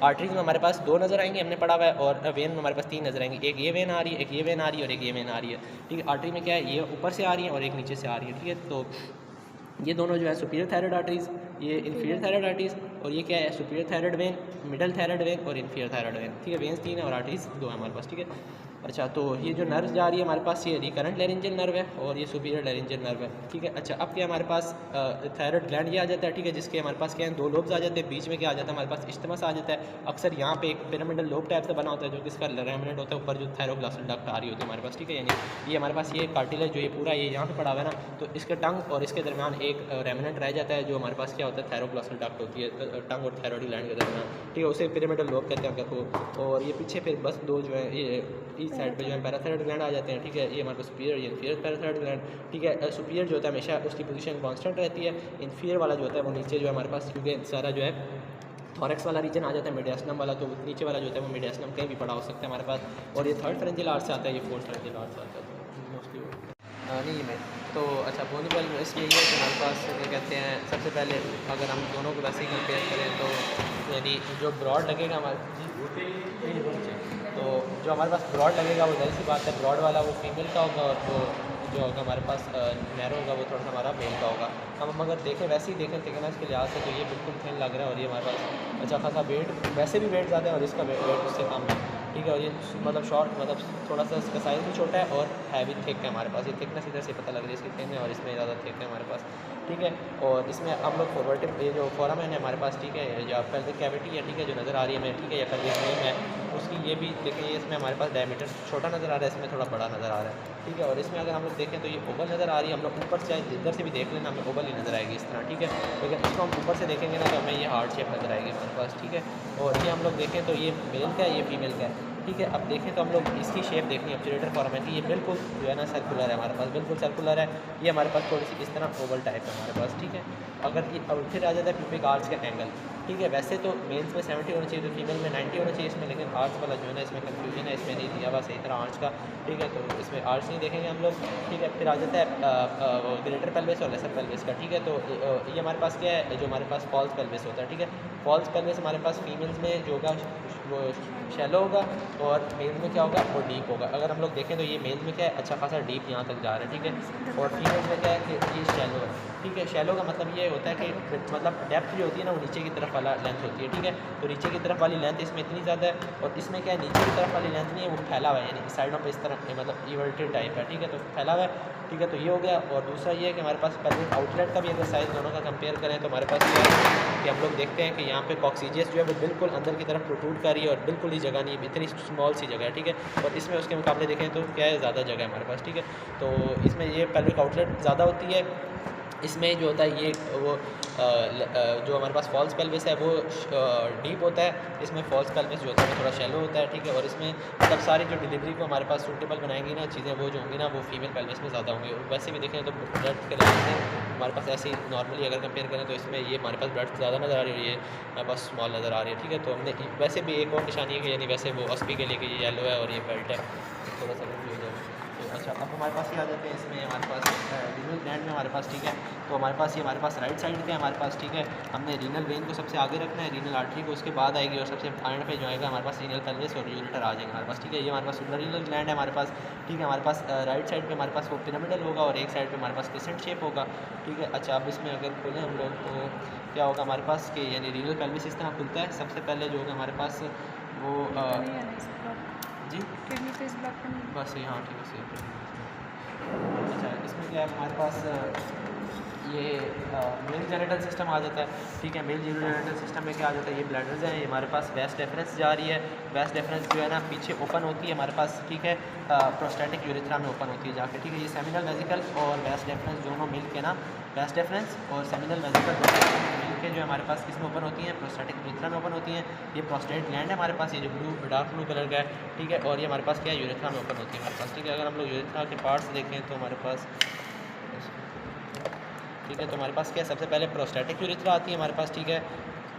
आर्टरीज में हमारे पास 2 नज़र आएंगी, हमने पढ़ा हुआ है, और वेन में हमारे पास 3 नज़र आएंगी, एक ये वेन आ रही है, एक ये वेन आ रही है, और एक ये वेन आ रही है, ठीक है। आर्टरी में क्या है, ये ऊपर से आ रही है और एक नीचे से आ रही है, ठीक है। तो ये दोनों जो है सुपीरियर थायराइड आर्टरीज, ये इन्फीरियर थायराइड आर्टरीज, और ये क्या है superior thyroid when, middle thyroid when और इन्फीरियर थायराइड वेन, ठीक है। वेन्स 3 है और आर्टरीज 2 है हमारे पास, ठीक है। अच्छा, तो ये जो नर्व जा रही है हमारे पास, ये रिकरेंट लैरिंजियल नर्व है और ये सुपीरियर लैरिंजियल नर्व है, ठीक है। अच्छा, अब क्या हमारे पास थायराइड ग्लैंड ये आ जाता है, ठीक है, जिसके हमारे पास क्या है 2 लोब्स आ जाते हैं, बीच में क्या आ जाता है हमारे पास इस्टमस आ जाता है। अक्सर यहाँ पे एक पिरामिडल लोब टाइप से बना होता है जो कि इसका रेमिनेंट होता है, ऊपर जो थायरोग्लासल डक्ट आ रही होती है हमारे पास, ठीक है। यानी ये हमारे पास ये कार्टिलेज जो ये पूरा ये यहाँ पे पड़ा हुआ है ना, तो इसके टंग और इसके दरमियान एक रेमिनेंट रह जाता है जो हमारे पास क्या होता है थायरोग्लासल डक्ट होती है टंग और थायरॉइड ग्लैंड के दरमियान, ठीक है, उसे पिरामिडल लोब कहते हैं अगर को। और ये पीछे फिर बस 2 जो है ये इस साइड पे जो है पैराथायरॉइड ग्लैंड आ जाते हैं, ठीक है। ये हमारे पास सुपीरियर, ये इन्फीरियर पैराथायरॉइड ग्लैंड, ठीक है। सुपीरियर जो होता है हमेशा उसकी पोजीशन कांस्टेंट रहती है, इन्फीरियर वाला जो होता है वो नीचे जो है हमारे पास, क्योंकि सारा जो है थॉरेक्स वाला रीजन आ जाता है, मीडियास्नम वाला, तो नीचे वाला जो होता है वो मीडियास्नम कहीं भी पड़ा हो सकता है हमारे पास। और ये 3rd फेरेंजियल आर्च से आता है, ये 4th फेरेंजियल आर्च से आता है मोस्टली नहीं में। तो अच्छा, बोनी बॉल में इसलिए ये है कि हमारे पास क्या कहते हैं, सबसे पहले अगर हम दोनों को वैसे ही कंपेयर करें तो यानी जो ब्रॉड लगेगा हमारे, तो जो हमारे पास ब्रॉड लगेगा वो जाहिर सी बात है ब्रॉड वाला वो फीमेल का होगा, और वो जो होगा हमारे पास नैरो होगा वो थोड़ा सा हमारा मेल का होगा। हम अगर देखें वैसे ही देखें थिकनेस के लिहाज से तो ये बिल्कुल थिन लग रहा है, और ये हमारे पास अच्छा खासा वेट, वैसे भी वेट ज़्यादा है और इसका वेट उससे कम है, ठीक है। और ये मतलब शॉर्ट, मतलब थोड़ा सा इसका साइज़ भी छोटा है और हैवी थिक है हमारे पास, ये थिकनेस इधर से पता लग रही है इसकी थिन है और इसमें ज़्यादा थिक है हमारे पास, ठीक है। और इसमें हम लोग फॉरवर्टिव ये जो फोरामेन है हमारे पास, ठीक है, या पेल्विक कैविटी है, ठीक है, जो नज़र आ रही है हमें, ठीक है, या पेल्विक वेन है उसकी, ये भी देखें ये इसमें हमारे पास डायमीटर छोटा नज़र आ रहा है, इसमें थोड़ा बड़ा नज़र आ रहा है, ठीक है। और इसमें अगर हम लोग देखें तो ये ओवल नज़र आ रही है, हम लोग ऊपर से इधर से भी देख लेना हमें ओवल ही नज़र आएगी इस तरह, ठीक है। लेकिन इसको हम ऊपर से देखेंगे ना तो हमें ये हार्ट शेप नज़र आएगी हमारे पास, ठीक है। और ये हम लोग देखें तो ये मेल का है, ये फीमेल का है, ठीक है। अब देखें तो हम लोग इसकी शेप देखनी है ऑब्जर्वेटर फोरामेन की, ये बिल्कुल जो है ना सर्कुलर है हमारे पास, बिल्कुल सर्कुलर है, ये हमारे पास थोड़ी सी इस तरह ओवल टाइप है हमारे पास, ठीक है। अगर ये अब फिर आ जाता है प्यूबिक आर्च का एंगल, ठीक है। वैसे तो मेल्स में 70 होना चाहिए, तो फीमेल में 90 होना चाहिए इसमें, लेकिन आर्च वाला जो है ना इसमें कन्फ्यूजन है, इसमें नहीं दिया हुआ सही तरह आर्च का, ठीक है। तो इसमें आर्च नहीं देखेंगे हम लोग, ठीक है। फिर आ जाता है ग्रेटर पेल्विस और लेसर पेल्विस का, ठीक है। तो ये हमारे पास क्या है, जो हमारे पास फॉल्स पेल्विस होता है, ठीक है। फॉल्स पेल्विस हमारे पास फीमेल्स में जो होगा वो शैलो होगा और मेल्स में क्या होगा वो डीप होगा। अगर हम लोग देखें तो ये मेल्स में क्या है अच्छा खासा डीप यहाँ तक जा रहा है, ठीक है। और फीमेल्स में क्या है कि ये शैलो है, ठीक है। शैलो का मतलब ये होता है कि मतलब डेप्थ जो होती है ना वो नीचे की तरफ वाला लेंथ होती है, ठीक है। तो नीचे की तरफ वाली लेंथ इसमें इतनी ज़्यादा है, और इसमें क्या है नीचे की तरफ वाली लेंथ नहीं है, वो फैला हुआ है, यानी साइडों पे इस तरफ मतलब इवर्टेड टाइप है, ठीक है। तो फैला हुआ है, ठीक है। तो ये हो गया। और दूसरा ये है कि हमारे पास पेल्विक आउटलेट का भी अगर साइज़ दोनों का कंपेयर करें तो हमारे पास ये है कि हम लोग देखते हैं कि यहाँ पे कॉक्सीजियस जो है वो बिल्कुल अंदर की तरफ प्रोट्रूड कर रही है और बिल्कुल ही जगह नहीं है, इतनी स्मॉल सी जगह है, ठीक है। और इसमें उसके मुकाबले देखें तो क्या है ज़्यादा जगह है हमारे पास, ठीक है। तो इसमें ये पेल्विक आउटलेट ज़्यादा होती है, इसमें जो होता है ये वो जो हमारे पास फॉल्स पेल्विस है वो डीप होता है, इसमें फॉल्स पेल्विस जो होता है वो थोड़ा शैलो होता है, ठीक है। और इसमें मतलब सारी जो डिलीवरी को हमारे पास सूटेबल बनाएंगी ना चीज़ें वो जो होंगी ना वो फीमेल पेल्विस में ज़्यादा होंगी। और वैसे भी देखें तो ब्लड के लेवल से हमारे पास ऐसे नॉर्मली अगर कंपेयर करें तो इसमें ये हमारे पास ब्लड ज़्यादा नज़र आ रही है, ये हमारे पास स्मॉल नज़र आ रही है, ठीक है। तो हमने वैसे भी एक और निशानी है कि यानी वैसे वो ऑस्पी के लिए कि ये येलो है और ये बेल्ट है, थोड़ा सा हो जाए। तो अच्छा, अब हमारे पास ये आ जाते हैं इसमें हमारे पास रीनल ग्लैंड में हमारे पास, ठीक है। तो हमारे पास ये हमारे पास राइट साइड पे हमारे पास, ठीक है। हमने रीनल वेन को सबसे आगे रखना है, रीनल आर्टरी को उसके बाद आएगी, और सबसे एंड पे जो आएगा हमारे पास रीनल पेल्विस और यूरेटर आ जाएंगे हमारे पास, ठीक है। ये हमारे पास रीनल ग्लैंड है हमारे पास, ठीक है। हमारे पास राइट साइड पे हमारे पास वो पिरामिडल होगा और एक साइड पे हमारे पास क्रिसेंट शेप होगा, ठीक है। अच्छा, अब इसमें अगर खोलें हम लोग तो क्या होगा हमारे पास कि यानी रीनल पेल्विस इस तरह खुलता है। सबसे पहले जो होगा हमारे पास वो जी बस यहाँ, ठीक है सही। अच्छा, इसमें क्या है हमारे पास ये मेल जेनिटल सिस्टम आ जाता है, ठीक है। मेल जेनिटल सिस्टम में क्या आ जाता है, ये ब्लैडर्स हैं, ये हमारे पास वेस्ट डेफरेंस जा रही है, वेस्ट डेफरेंस जो है ना पीछे ओपन होती है हमारे पास, ठीक है। प्रोस्टेटिक यूरेथ्रा में ओपन होती है जाके, ठीक है। ये सेमिनल वेजिकल और वेस्ट डेफरेंस दोनों मिल के ना, वेस्ट डेफरेंस और सेमिनल वेजिकल मिल के जो हमारे पास किसमें ओपन होती हैं, प्रोस्टेटिक यूरेथ्रा में ओपन होती हैं। ये प्रोस्टेट ग्लैंड है हमारे पास, ये जो डार्क ब्लू कलर का है, ठीक है। और ये हमारे पास क्या है यूरेथ्रा में ओपन होती है हमारे पास, ठीक है। अगर हम लोग यूरेथ्रा के पार्ट्स देखें तो हमारे पास, ठीक है, तो हमारे पास क्या है सबसे पहले प्रोस्टेटिक यूरेथ्रा आती है हमारे पास, ठीक है।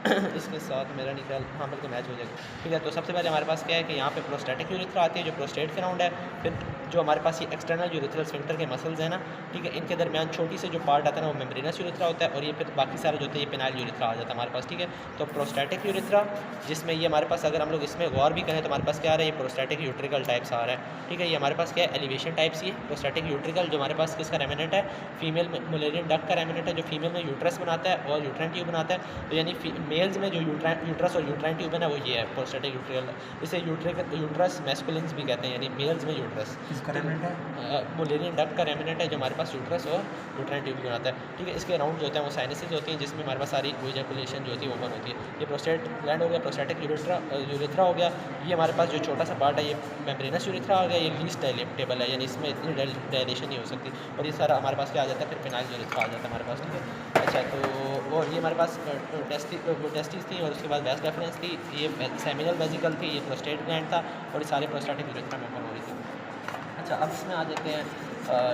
इसके साथ मेरा नहीं ख्याल, हाँ बल्कि मैच हो जाएगा। ठीक है, तो सबसे पहले हमारे पास क्या है कि यहाँ पे प्रोस्टैटिक यूरेथ्रा आती है जो प्रोस्टेट के राउंड है। फिर जो हमारे पास ये एक्सटर्नल यूरेथ्रल स्फिंक्टर के मसल्स हैं ना, ठीक है, इनके दरमियान छोटी से जो पार्ट आता है ना वो मेम्ब्रेनस यूरेथ्रा होता है, और ये फिर बाकी सारा जो होता है ये पेनाइल यूरेथ्रा आ जाता है हमारे पास। ठीक है, तो प्रोस्टैटिक यूरेथ्रा जिसमें ये हमारे पास, अगर हम लोग इसमें गौर भी करें तो हमारे पास क्या आ रहा है, ये प्रोस्टैटिक यूट्रिकल टाइप्स आ रहा है। ठीक है, ये हमारे पास क्या है, एलिवेशन टाइप्स ही है प्रोस्टैटिक यूट्रिकल, जो हमारे पास किसका रेमिनेंट है, फीमेल मुलेरियन डक का रेमिनेंट है, जो फीमेल में यूट्रस बनाता है और यूट्राइन ट्यूब बनाता है। तो यानी मेल्स में जो यूट्रस और यूट्राइन ट्यूब है ना वो ये है प्रोस्टैटिक यूट्रिकल। इसे यूट्रस मैस्कुलिन्स भी कहते हैं, यानी मेल्स में यूट्रस।
किसका रेमिनेंट है?
मुलेरियन डक का रेमिनेंट है जो हमारे पास यूट्रस और यूट्राइन ट्यूब बनाता है। ठीक है, इसके राउंड जो होते हैं वो साइनसेस होती हैं जिसमें हमारे पास सारी इजैकुलेशन जो होती है ओपन होती है। ये प्रोस्टेट ग्लैंड हो गया, प्रोस्टैटिक यूरेथ्रा हो गया। ये हमारे पास जो छोटा सा पार्ट है ये मेम्ब्रेनस यूरेथ्रा आ गया, ये लीस्ट डायलेटेबल है, यानी इसमें इतनी डायलेशन नहीं हो सकती। और ये सारा हमारे पास क्या आ जाता है, फिर पेनाइल यूरेथ्रा आ जाता है हमारे पास। ठीक है, अच्छा, तो और ये हमारे पास टेस्टिस थी और उसके बाद वेस्ट डेफरेंस थी, ये सेमिनल वेजिकल थी, ये प्रोस्टेट ग्लैंड था, और ये सारे प्रोस्टैटिक यूरेथ्रा में ओपन हो रही थी। अच्छा, अब इसमें आ जाते हैं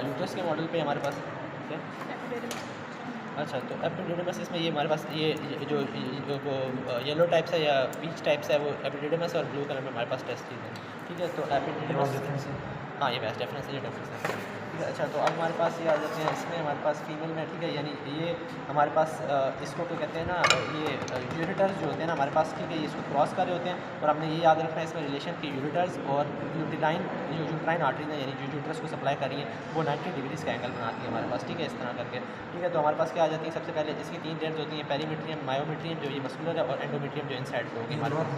यूट्रस के मॉडल पे हमारे पास। क्या? अच्छा, तो एपिडिडमस इसमें ये हमारे पास ये जो वो येलो टाइप्स है या पीच टाइप्स है वो एपिडिडमस, और ब्लू कलर में हमारे पास टेस्टिस है। ठीक है, तो एपिडिडमस, हाँ ये वेस्ट डेफरेंस है, ये डिफरेंस है। ठीक है, अच्छा, तो अब हमारे पास ये आ जाते हैं इसमें हमारे पास फीमेल में। ठीक है, यानी ये हमारे पास इसको क्या कहते हैं ना, ये यूरिटर्स जो होते हैं ना हमारे पास, ठीक है, ये इसको क्रॉस कर रहे होते हैं। और हमने ये याद रखना है इसमें रिलेशन की यूरिटर्स और यूटिलाइन, जो यूट्राइन आर्टरीज है यानी जो यूट्रस को सप्लाई कर रही है वो 90 डिग्रीज़ का एंगल बनाती है हमारे पास। ठीक है, इस तरह करके। ठीक है, तो हमारे पास क्या आ जाती है, सबसे पहले इसकी 3 लेयर्स होती हैं, पेरीमेट्रियम, मायोमेट्रियम जो ये मस्कुलर है, और एंडोमेट्रियम जो इनसाइड होगी हमारे पास।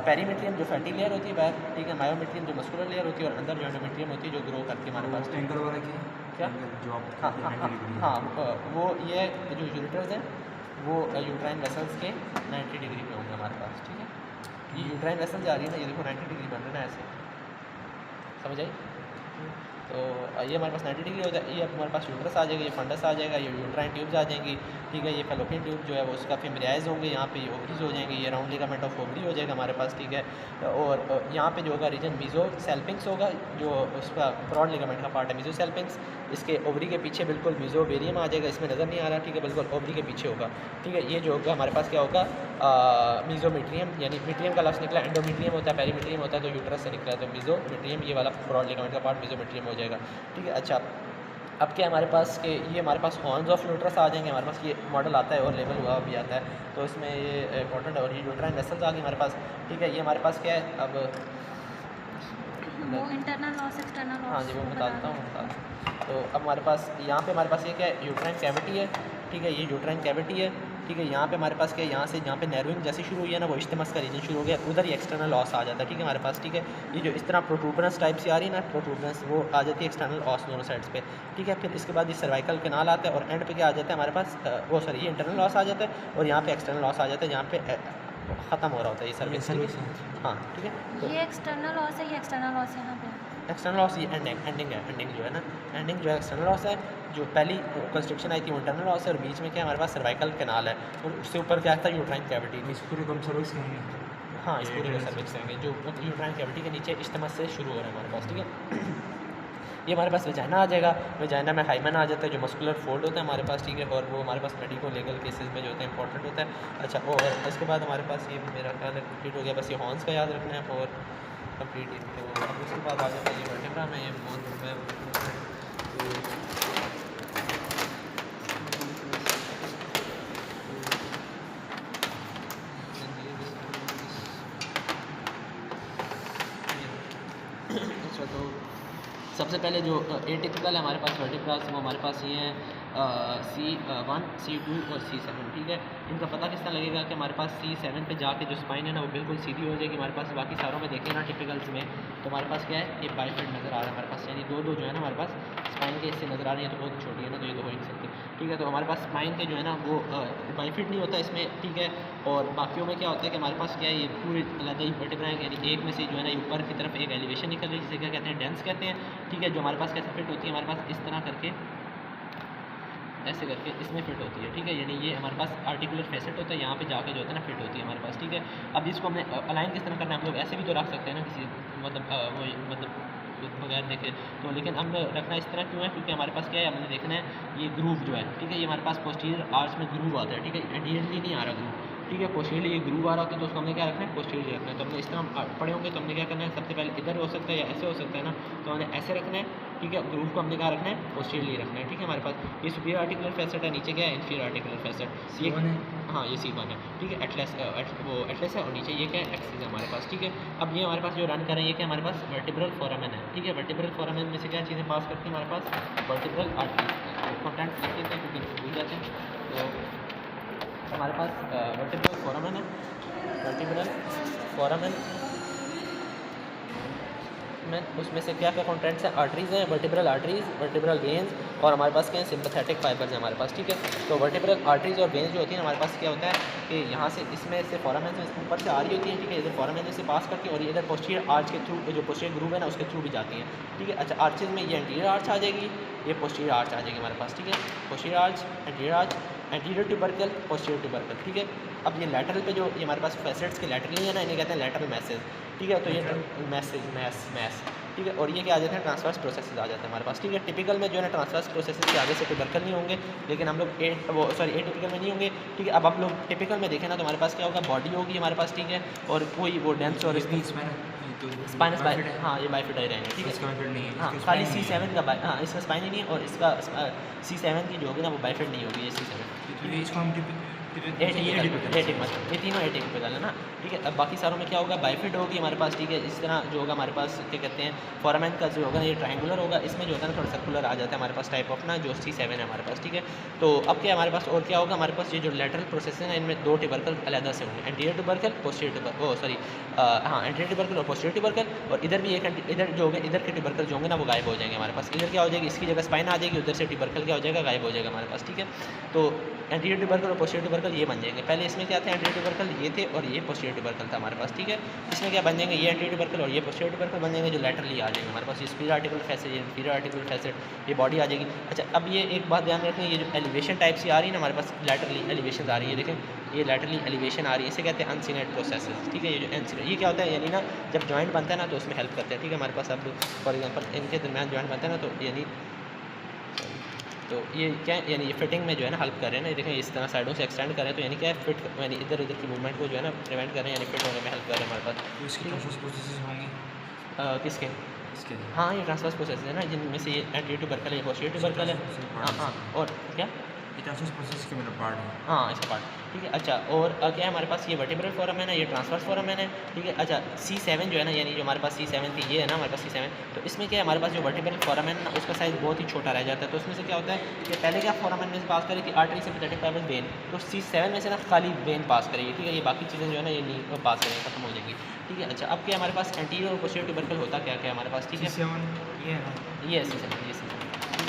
पेरीमेट्रियम जो फैटी लेयर होती है बाहर, ठीक है, मायोमेट्रियम जो मस्कुलर लेयर होती है, और अंदर जो एंडोमेट्रियम होती है जो ग्रो करती है हमारे पास।
एंगल वाला की
क्या?
जो आप
हाँ हाँ हाँ हाँ, वो ये जो यूरिटर्स हैं वो यूट्राइन वेसल्स के 90 डिग्री पे होंगे हमारे पास। ठीक है, ये यूट्राइन वेसल जा रही है ना, ये देखो 90 डिग्री बन रहा है ऐसे, समझ आई? तो ये हमारे पास 90 डिग्री हो जाए, ये अब हमारे पास यूट्रस आ जाएगा, ये फंडस आ जाएगा, ये यूट्राइन ट्यूब्स आ जाएंगी। ठीक है, ये फेलोपियन ट्यूब जो है वो उसका फिमरियाज होंगे, यहाँ पे ये ओवरीज हो जाएंगे, ये राउंड लिगामेंट ऑफ ओवरी हो जाएगा हमारे पास। ठीक है, और यहाँ पे जो होगा रीजन मीजोसेल्पिंग्स होगा, जो उसका ब्रॉड लिगामेंट का पार्ट है मीजोसेल्पिंग्स। इसके ओवरी के पीछे बिल्कुल मीजोवेरियम आ जाएगा, इसमें नज़र नहीं आ रहा। ठीक है, बिल्कुल ओवरी के पीछे होगा। ठीक है, ये जो होगा हमारे पास क्या होगा, मीजोमेट्रियम, यानी मीट्रियम का लफ्ज़ निकला, एंडोमेट्रियम होता है, पेरीमेट्रियम होता है, तो यूट्रस से निकला है, तो मीजोमेट्रियम ये वाला ब्रॉड लिगामेंट का पार्ट मीजोमेट्रियम हो जाएगा। ठीक है, अच्छा, अब क्या हमारे पास कि ये हमारे पास हॉर्न्स ऑफ यूट्रस आ जाएंगे हमारे पास, ये मॉडल आता है और लेबल हुआ भी आता है, तो इसमें ये इंपॉर्टेंट है। और ये यूट्राइन वेसल्स आ गए हमारे पास। ठीक है, ये हमारे पास क्या है अब,
वो इंटरनल लॉस एक्सटर्नल लॉस,
हाँ जी वो बता देता हूँ। तो अब हमारे पास यहाँ पे हमारे पास ये क्या है, यूट्राइन कैविटी है। ठीक है, ये यूट्राइन कैविटी है। ठीक है, यहाँ पे हमारे पास क्या है, यहाँ से जहाँ पे नर्विंग जैसे शुरू हुई है ना, वो इस्तेमस का रीजन शुरू हो गया, उधर ही एक्सटर्नल लॉस आ जाता है। ठीक है, हमारे पास। ठीक है, ये जो इस तरह प्रोटूबरेंस टाइप से आ रही है ना, प्रोटूबरेंस वो आ जाती है एक्सटर्नल लॉस दोनों साइड्स पे। ठीक है, फिर इसके बाद ये सर्वाइकल कैनाल आता है, और एंड पे क्या आ जाता है हमारे पास, वो सॉरी ये इंटरनल लॉस आ जाता है, और यहाँ पे एक्सटर्नल लॉस आ जाता है, जहाँ पे ख़त्म हो रहा होता है ये सर्विस। हाँ, ठीक है, तो
ये एक्सटर्नल लॉस है, ये एक्सटर्नल लॉस यहाँ पे।
एक्सटर्नल लॉस ये एंडिंग है, एंडिंग जो है ना, एंडिंग जो है एक्सटर्नल लॉस है। जो पहली कंस्ट्रक्शन आई थी वो इंटरनल लॉस है, और बीच में क्या हमारे पास सर्वाइकल कैनाल है, और उससे ऊपर क्या था, यूट्राइन कैविटी।
इस पूरे कम सर्विस कहेंगे।
हाँ, इस पूरे को सर्विस कहेंगे, जो यूट्राइन कैविटी के नीचे इस्तेमस से शुरू हो रहा है हमारे पास। ठीक है, ये हमारे पास वेजाइना आ जाएगा, वेजाइना में हाइमन आ जाता है जो मस्कुलर फोल्ड होता है हमारे पास। ठीक है, और वो हमारे पास मेडिको लीगल केसेस में जो होता है इंपॉर्टेंट होता है। अच्छा, और इसके बाद हमारे पास ये मेरा ख्याल है कंप्लीट हो गया, बस ये हॉर्न्स का याद रखना है और कंप्लीट। तो अब उसके बाद आ जाता है ये वर्टेब्रा में, ये अच्छा, तो सबसे पहले जो एटिपिकल है हमारे पास वर्टिब्रास, वो हमारे पास ये हैं C1, C2 और C7। ठीक है, इनका पता किस तरह लगेगा कि हमारे पास C7 पे जाके जो स्पाइन है ना वो बिल्कुल सीधी हो जाएगी हमारे पास। बाकी सारों में देखें ना टिपिकल्स में, तो हमारे पास क्या है, ये बाइफिड नज़र आ रहा है हमारे पास, यानी दो जो है ना हमारे पास स्पाइन के इससे नज़र आ रही है, तो बहुत छोटी है ना, तो ये तो हो ही नहीं सकती। ठीक है, तो हमारे पास स्पाइन के जो है ना वो बाइफिड नहीं होता इसमें। ठीक है, और बाकियों में क्या होता है कि हमारे पास क्या है, ये पूरी अलग ही वर्टिब्रा है, यानी एक में से जो है ना ये ऊपर की तरफ एक एलिवेशन निकल रही है, जिसे क्या कहते हैं, डेंस कहते हैं। ठीक है, जो हमारे पास कैसे फिट होती है, हमारे पास इस तरह करके ऐसे करके इसमें फिट होती है। ठीक है, यानी ये हमारे पास आर्टिकुलर फेसेट होता है, यहाँ पे जाके जो होता है ना फिट होती है हमारे पास। ठीक है, अब इसको हमने अलाइन किस तरह करना है, हम लोग ऐसे भी तो रख सकते हैं ना, किसी मतलब वो मतलब बगैर देखे तो, लेकिन हम रखना इस तरह क्यों है, क्योंकि हमारे पास क्या है, हमने देखना है ये ग्रूव जो है, ठीक है, ये हमारे पास पोस्टीरियर आर्च में ग्रूव आता है, ठीक है, एंटीरियरली नहीं आ रहा ग्रूव, ठीक है, पोस्टीरियरली ये ग्रूव आ रहा होता है, तो उसको हमने क्या रखना है, पोस्टीरियरली रखना है। तो हमने इस तरह पढ़े होंगे, तो हमने क्या करना है, सबसे पहले इधर हो सकता है या ऐसे हो सकता है ना, तो हमने ऐसे रखना है, ठीक है, ग्रूव को हमने क्या रखना है, पोस्टीरियरली रखना है, ठीक है। हमारे पास ये सुपीरियर आर्टिकुलर फैसेट है, नीचे क्या है, इंफीरियर आर्टिकुलर फैसेट, ये हाँ ये C1 है, ठीक है, वो एटलस है, और नीचे ये क्या है, एक्सिस है हमारे पास, ठीक है। अब ये हमारे पास जो रन कर रहे हैं ये क्या हमारे पास वर्टिब्रल फोरामेन है, ठीक है, वर्टिब्रल फोरामेन में से क्या चीज़ें पास करती हैं हमारे पास, वर्टिब्रल आर्टरी कंटेंट लिख देते हैं क्योंकि भूल जाते हैं। तो हमारे पास वर्टिब्रल फोरामेन है, वर्टिब्रल फोरामेन में उसमें से क्या क्या कंटेंट्स हैं, आर्टरीज़ हैं, वर्टिब्रल आर्टरीज़, वर्टिब्रल वेन्स, और हमारे पास क्या है, सिंपैथेटिक फाइबर्स हैं हमारे पास, ठीक है। तो वर्टिब्रल आर्टरीज़ और वेन्स जो होती हैं हमारे पास क्या होता है कि यहाँ से इसमें से फोरामेन से ऊपर से आ रही होती हैं, ठीक है, इधर फोरामेन से पास करती हैं और ये इधर पोस्टीरियर आर्च के थ्रू, जो पोस्टीरियर ग्रूव है ना उसके थ्रू भी जाती हैं, ठीक है। अच्छा, आर्चेज में ये एंटीरियर आर्च आ जाएगी, ये पोस्टीरियर आर्च आ जाएगी हमारे पास, ठीक है, posterior arch, anterior tubercle, posterior tubercle, ठीक है। अब ये लैटरल पे जो ये हमारे पास फैसेट्स के लैटरल है ना, इन्हें कहते हैं लैटरल मैसेज, ठीक है। तो ये मैस, ठीक है, और ये क्या आ जाते हैं, ट्रांसवर्स प्रोसेसेस आ जाते हैं हमारे पास, ठीक है। टिपिकल में जो है ना ट्रांसवर्स प्रोसेसेस के आगे से ट्यूबरकल नहीं होंगे, लेकिन हम लोग ए टिपिकल में नहीं होंगे, ठीक है। अब हम लोग टिपिकल में देखें ना तो हमारे पास क्या होगा, बॉडी होगी हमारे पास, ठीक है, और कोई वो डेंस और स्पाइनस हाँ ये बाइफिड ही रहेंगे, ठीक है। हाँ खाली C7 का हाँ इसका स्पाइन ही नहीं है, और इसका C7 की जो होगी ना वो बाइफिड नहीं होगी, ये C7 ये तीनों एटिपिकल है ना, ठीक है। अब बाकी सारों में क्या होगा, बाइफिड होगी हमारे पास, ठीक है। इस तरह जो होगा हमारे पास क्या कहते हैं, फोरामेन का जो होगा ये ट्रायंगुलर होगा, इसमें जो होता है ना थोड़ा सर्कुलर आ जाता है हमारे पास टाइप ऑफ ना, जो C7 है हमारे पास, ठीक है। तो अब क्या हमारे पास और क्या होगा, हमारे पास ये जो लेटरल प्रोसेस है इनमें दो ट्यूबरकल अलग से होंगे, एंटीरियर ट्यूबरकल, पोस्टीरियर ट्यूबरकल, हाँ एंटीरियर ट्यूबरकल और पोस्टीरियर ट्यूबरकल, और इधर भी एक इधर जो होंगे, इधर के ट्यूबरकल जो होंगे ना वो गायब हो जाएंगे हमारे पास, इधर क्या हो जाएगी, इसकी जगह स्पाइन आ जाएगी, उधर से ट्यूबरकल क्या हो जाएगा, गायब हो जाएगा हमारे पास, ठीक है। तो एंटीरियर ट्यूबरकल और पोस्टीरियर ट्यूबरकल ये बन जाएंगे। पहले इसमें क्या थे, एंटीरियर ट्यूबरकल ये थे और ये पोस्टीरियर ट्यूबरकल था हमारे पास, ठीक है। इसमें क्या बन जाएंगे, ये एंटीरियर ट्यूबरकल और ये पोस्टीरियर ट्यूबरकल बन जाएंगे, जो लैटरली आ जाएंगे हमारे पास, ये सुपीरियर आर्टिकुलर फैसेट, ये इंफीरियर आर्टिकुलर फैसेट, ये बॉडी आ जाएगी। अच्छा, अब ये एक बात ध्यान रखनी है, ये जो एलिवेशन टाइप से आ रही है ना हमारे पास, लैटरली एलिवेशन आ रही है, देखें ये लैटरली एलिवेशन आ रही है, इसे कहते हैं अनसीनेट प्रोसेसेस, ठीक है। ये जो अनसीनेट ये क्या होता है, यानी ना जब जॉइंट बनता है ना तो उसमें हेल्प करते हैं, ठीक है। हमारे पास अब फॉर एग्जांपल इनके दरमियान जॉइंट बनता है ना, तो यानी तो ये क्या है, यानी ये फिटिंग में जो है ना हेल्प कर रहे हैं ना, देखें इस तरह साइडों से एक्सटेंड कर रहे हैं, तो यानी क्या है, फिट यानी इधर उधर की मूवमेंट को जो है ना प्रिवेंट कर रहे हैं, यानी फिट होने में हेल्प कर रहे हैं हमारे पास।
इसके ट्रांसवर्स प्रोसेसेस होंगे
किसके,
इसके
हाँ ये ट्रांसवर्स प्रोसेस है ना, जिनमें से ये एंटीरियर ट्यूबरकल है, पोस्टीरियर ट्यूबरकल है, हाँ और क्या,
ये ट्रांसवर्स प्रोसेस के मतलब पार्ट है,
हाँ इसका पार्ट, ठीक है। अच्छा, और क्या है हमारे पास, ये वर्टिब्रल फोरामेन है, ये ट्रांसवर्स फोरामेन है, ठीक है। अच्छा, C7 जो है ना, यानी जो हमारे पास C7 थी, ये है ना हमारे पास C7, तो इसमें क्या है हमारे पास जो वर्टिब्रल फोरामेन ना उसका साइज़ बहुत ही छोटा रह जाता है, तो उसमें से क्या होता है कि पहले क्या फोरामेन में से पास करेगी आर्टरी से सिंपैथेटिक फाइबर वेन, तो C7 में से ना खाली वेन पास करेगी, ठीक है। ये बाकी चीज़ें जो है ना ये नहीं पास करेंगे, खत्म हो जाएंगी, ठीक है। अच्छा, अब क्या हमारे पास एंटीरियर और पोस्टीरियर ट्यूबरकल होता क्या क्या हमारे पास, ठीक है,
ये है
ये C7 ये C7।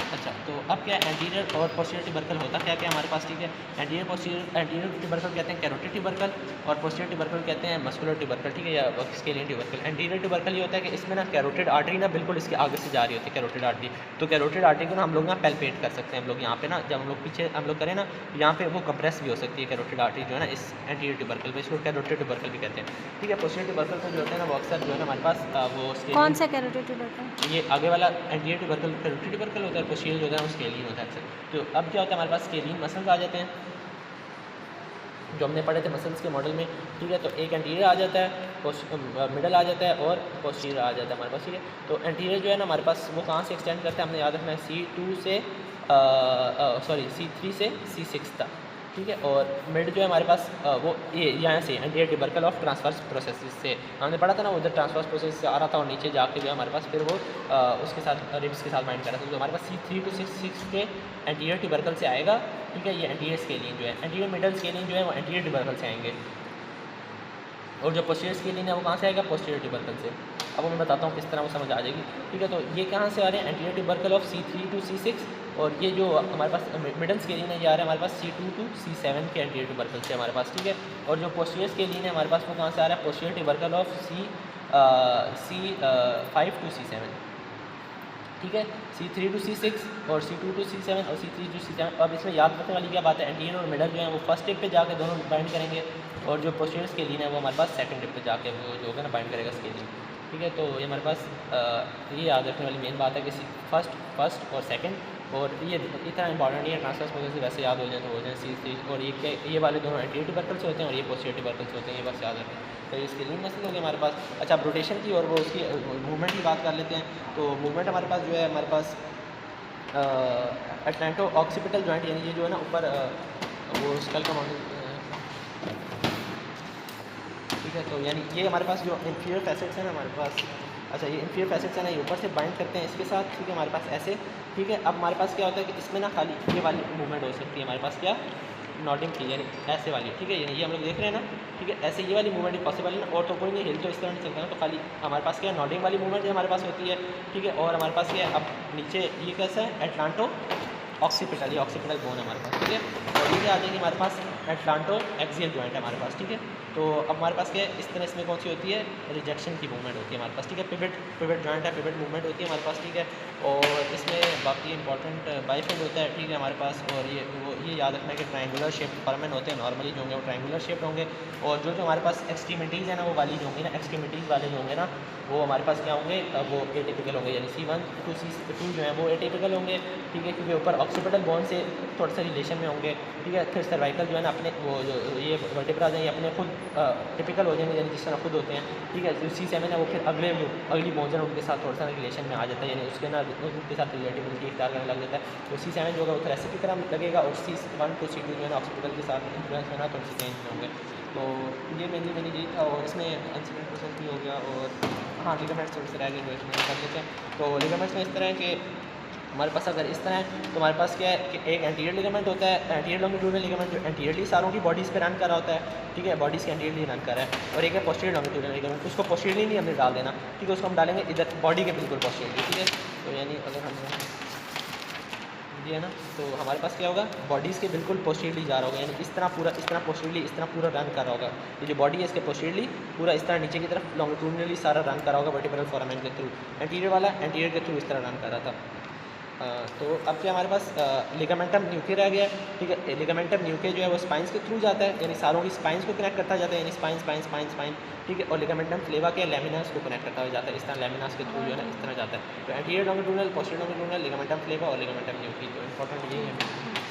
अच्छा, तो अब क्या एंटीरियर और पोस्टीरियर ट्यूबरकल होता क्या क्या हमारे पास, ठीक है। एंटीरियर ट्यूबरकल कहते हैं कैरोटिड ट्यूबरकल, और पोस्टीरियर ट्यूबरकल कहते हैं मस्कुलर ट्यूबरकल, ठीक है, या स्केलियन ट्यूबरकल। एंटीरियर ट्यूबरकल ये होता है कि इसमें ना कैरोटिड आर्टरी ना बिल्कुल इसके आगे से जा रही होती है, कैरोटिड आर्टरी, तो कैरोटिड आर्टरी को ना हम लोग ना पैल्पेट कर सकते हैं, हम लोग यहाँ पे ना जब हम लोग पीछे हम लोग करें ना यहाँ पे वो कंप्रेस भी हो सकती है कैरोटिड आर्टरी जो है ना इस एंटीरियर ट्यूबरकल पे, इसको कैरोटिड ट्यूबरकल भी कहते हैं, ठीक है। पोस्टीरियर ट्यूबरकल को जो होता है ना वो अक्सर जो है ना हमारे पास वो
कौन सा कैरोटिड ट्यूबरकल,
ये आगे वाला एंटीरियर ट्यूबरकल कैरोटिड ट्यूबरकल होता है, पोस्टीरियर जो होता है वो स्केलियन होता है अक्सर। तो अब क्या होता है हमारे पास स्केलियन मसल्स आ जाते हैं, जो हमने पढ़े थे मसल्स के मॉडल में, ठीक है। तो एक एंटीरियर आ जाता है, मिडल आ जाता है और पोस्टीरियर आ जाता है हमारे पास, ठीक है। तो एंटीरियर जो है ना हमारे पास वो कहाँ से एक्सटेंड करता है, हमने याद रखना है C2 से C3 से C6 तक, ठीक है। और मिड जो है हमारे पास वो ये यहाँ से anterior tubercle of transverse process से हमने पढ़ा था ना, उधर ट्रांसवर्स प्रोसेस से आ रहा था और नीचे जाके जो है हमारे पास फिर वो उसके साथ रिब्स के साथ बाइंड कर रहा था, तो हमारे पास C3 to C6 के एंटीरियर ट्यूबरकल से आएगा, ठीक है। ये एंटीरियर स्केलियन जो है, एंटीरियर मिडल स्केलियन जो है वो एंटीरियर ट्यूबरकल से आएंगे, और जो पोस्टीरियर स्केलियन है वो कहाँ से आएगा, पोस्टीरियर ट्यूबरकल से। अब मैं बताता हूँ किस तरह वो समझ आ जाएगी, ठीक है। तो ये कहाँ से आ रहे हैं, anterior tubercle of C3 to C6, और ये जो हमारे पास मिडल स्केलियन है ये आ रहा है हमारे पास C2 to C7 के एंटीरियर ट्यूबरकल से हमारे पास, ठीक है। और जो पोस्टीरियर स्केलियन है हमारे पास वो कहाँ से आ रहा है, posterior tubercle of C5 to C7, ठीक है। C3 to C6 और C2 to C7 और C3 to C7। अब इसमें याद रखने वाली क्या बात है, एंटीरियर और मिडल जो है वो फर्स्ट टिप पे जाके दोनों बाइंड करेंगे, और जो पोस्टीरियर स्केलियन है वो हमारे पास सेकंड टिप पे जाके वो जो होगा ना बाइंड करेगा स्केलियन, ठीक है। तो ये हमारे पास ये याद रखने वाली मेन बात है कि फर्स्ट और सेकंड, और ये इतना इंपॉर्टेंट नहीं है, ट्रांसफर्स वजह से वैसे याद हो जाए तो हो जाए सी और ये वाले दोनों एंटीरियर ट्यूबरकल्स होते हैं और ये पोस्टीरियर ट्यूबरकल्स होते हैं, ये बस याद रखें। तो ये स्केलिंग मसल हो गई हमारे पास। अच्छा, अब रोटेशन की और वो उसकी मूवमेंट की बात कर लेते हैं। तो मूवमेंट हमारे पास जो है, हमारे पास अटलांटो ऑक्सीपिटल जॉइंट, यानी ये जो है ना ऊपर वो स्कल का ठीक है। तो यानी ये हमारे पास जो इंफीरियर फैसेट्स हैं ना हमारे पास, अच्छा ये इंफीरियर फैसेट्स हैं ना, ये ऊपर से बाइंड करते हैं इसके साथ, ठीक है, हमारे पास ऐसे, ठीक है। अब हमारे पास क्या होता है कि इसमें ना खाली ये वाली मूवमेंट हो सकती है हमारे पास, क्या, नॉडिंग की, यानी ऐसे वाली, ठीक है, यानी ये हम लोग देख रहे हैं ना, ठीक है, ऐसे ये वाली मूवमेंट पॉसिबल है ना, और तो कोई नहीं, हिल तो इस तरह नहीं सकता ना, तो खाली हमारे पास क्या है, नॉडिंग वाली मूवमेंट हमारे पास होती है, ठीक है। और हमारे पास क्या है, अब नीचे ये कैसा है, एटलांटो ऑक्सीपिटल, ये ऑक्सीपिटल बोन है हमारे पास, ठीक है। और ये क्या आ जाएगी हमारे पास, एटलांटो एक्सियल जॉइंट है हमारे पास, ठीक है। तो अब हमारे पास क्या है, इस तरह इसमें कौन सी होती है, रिजेक्शन की मूवमेंट होती है हमारे पास, ठीक है। पिवट जॉइंट है, पिवट मूवमेंट होती है हमारे पास, ठीक है। और इसमें बाकी इंपॉर्टेंट बाइफिड होता है, ठीक है, हमारे पास। और ये याद रखना है कि ट्रायंगुलर शेप परमेंट होते हैं, नॉर्मली जो होंगे वो ट्रायंगुलर शेप होंगे। और जो हमारे पास एक्सट्रीमिटीज़ है ना, वो वाली जो होंगी ना, एक्सट्रीमिटीज़ वाले जो होंगे ना, वो हमारे पास क्या होंगे, वो एटिपिकल होंगे, यानी C1 to C2 जो है वो एटिपिकल होंगे, ठीक है, क्योंकि ऊपर ऑक्सीपिटल बोन से थोड़ा सा रिलेशन में होंगे, ठीक है। फिर सर्वाइकल जो है ना अपने वो जो ये वर्टिब्रा हैं ये अपने खुद टिपिकल हो जाएंगे, यानी जिस तरह खुद होते हैं, ठीक है। जो C7 है वो फिर अगली बोन्स हैं उनके साथ थोड़ा सा रिलेशन में आ जाता है, यानी उसके ना उनके साथ रिलेटिविटी इख्तियार करने लग जाता है। तो C7 जो होगा वो थोरेसिक की तरह लगेगा, और C1 to C2 जो है ना ऑक्सीपिटल के साथ इन्फ्लुएंस होना थोड़ी सी चेंज में होंगे। तो ये मेनली यही था, और इसमें इंसिडेंट प्रोसेस भी हो गया। और हाँ, लिगामेंट्स थोड़े से रह गए, जो कर लेते हैं। तो लिगामेंट्स में इस तरह है कि हमारे पास अगर इस तरह है तो हमारे पास क्या है कि एक एंटीरियर लिगामेंट होता है, एंटीरियर लॉन्गिट्यूडनल लिगामेंट जो एंटीरियरली सारों की बॉडीज़ पे रन कर रहा होता है, ठीक है, बॉडीज़ के एंटीरियरली रन कर रहा है। और एक है पोस्टीरियर लॉन्गिट्यूडनल लिगामेंट, उसको पोस्टीरियरली नहीं हमने डाल देना, ठीक है, उसको हम डालेंगे इधर बॉडी के बिल्कुल पोस्टीरियरली, ठीक है। तो यानी अगर हम ये है ना, तो हमारे पास क्या होगा, बॉडीज़ के बिल्कुल पोस्टीरियरली जा रहा होगा, यानी इस तरह पोस्टीरियरली इस तरह पूरा रन कर रहा होगा। ये जो बॉडी है इसके पोस्टीरियरली पूरा इस तरह नीचे की तरफ लॉन्गिट्यूडनली सारा रन कर रहा होगा वर्टिब्रल फोरामेन के थ्रू। एंटीरियर वाला एंटीरियर के थ्रू इस तरह रन कर रहा था। तो अब क्या हमारे पास लिगामेंटम न्यूके रह गया, ठीक है। लिगामेंटम न्यूके जो है वो स्पाइंस के थ्रू जाता है, यानी सारों की स्पाइंस को कनेक्ट करता जाता है, यानी स्पाइन, ठीक है। और लिगामेंटम फ्लेवा के लेमिनास को कनेक्ट करता जाता है, इस तरह लेमिनास के थ्रू जो है ना इस तरह जाता है। तो anterior longitudinal, posterior longitudinal, ligamentum flavum और लिगामेंटम न्यूके, तो इंपॉर्टेंट यही है।